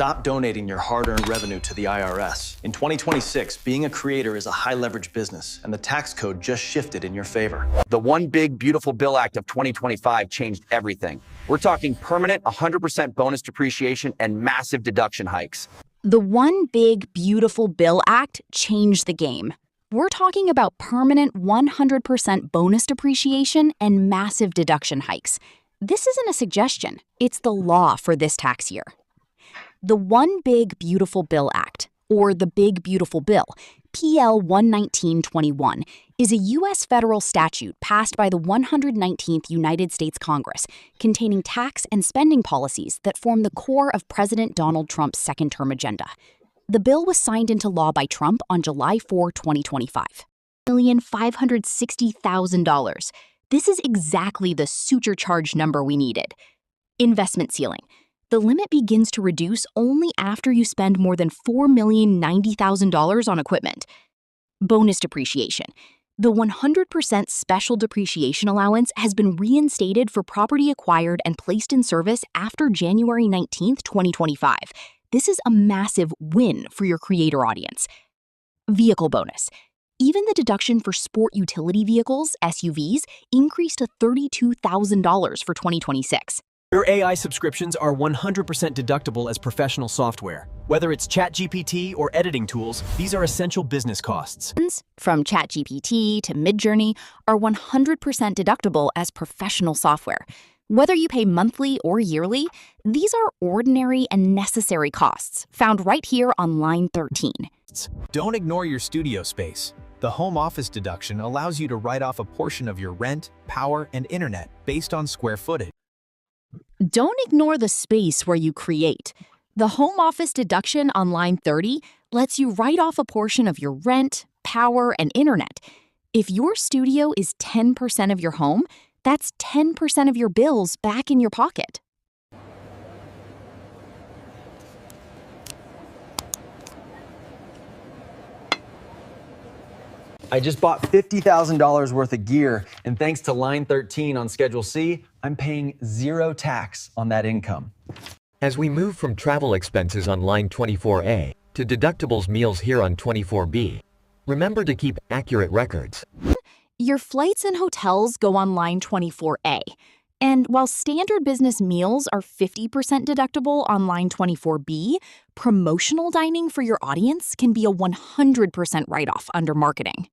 stop donating your hard-earned revenue to the IRS. In 2026, being a creator is a high-leverage business, and the tax code just shifted in your favor. The One Big Beautiful Bill Act of 2025 changed everything. We're talking permanent 100% bonus depreciation and massive deduction hikes. The One Big Beautiful Bill Act changed the game. We're talking about permanent 100% bonus depreciation and massive deduction hikes. This isn't a suggestion, it's the law for this tax year. The One Big Beautiful Bill Act, or the Big Beautiful Bill, PL 11921, is a U.S. federal statute passed by the 119th United States Congress, containing tax and spending policies that form the core of President Donald Trump's second-term agenda. The bill was signed into law by Trump on July 4, 2025. $1,560,000. This is exactly the supercharged number we needed. Investment ceiling. The limit begins to reduce only after you spend more than $4,090,000 on equipment. Bonus depreciation. The 100% special depreciation allowance has been reinstated for property acquired and placed in service after January 19, 2025. This is a massive win for your creator audience. Vehicle bonus. Even the deduction for sport utility vehicles, SUVs, increased to $32,000 for 2026. Your AI subscriptions are 100% deductible as professional software. Whether it's ChatGPT or editing tools, these are essential business costs. From ChatGPT to Midjourney are 100% deductible as professional software. Whether you pay monthly or yearly, these are ordinary and necessary costs found right here on line 13. Don't ignore your studio space. The home office deduction allows you to write off a portion of your rent, power, and internet based on square footage. Don't ignore the space where you create. The home office deduction on line 30 lets you write off a portion of your rent, power, and internet. If your studio is 10% of your home, that's 10% of your bills back in your pocket. I just bought $50,000 worth of gear, and thanks to line 13 on Schedule C, I'm paying zero tax on that income. As we move from travel expenses on line 24A to deductibles meals here on 24B, remember to keep accurate records. Your flights and hotels go on line 24A. And while standard business meals are 50% deductible on line 24B, promotional dining for your audience can be a 100% write-off under marketing.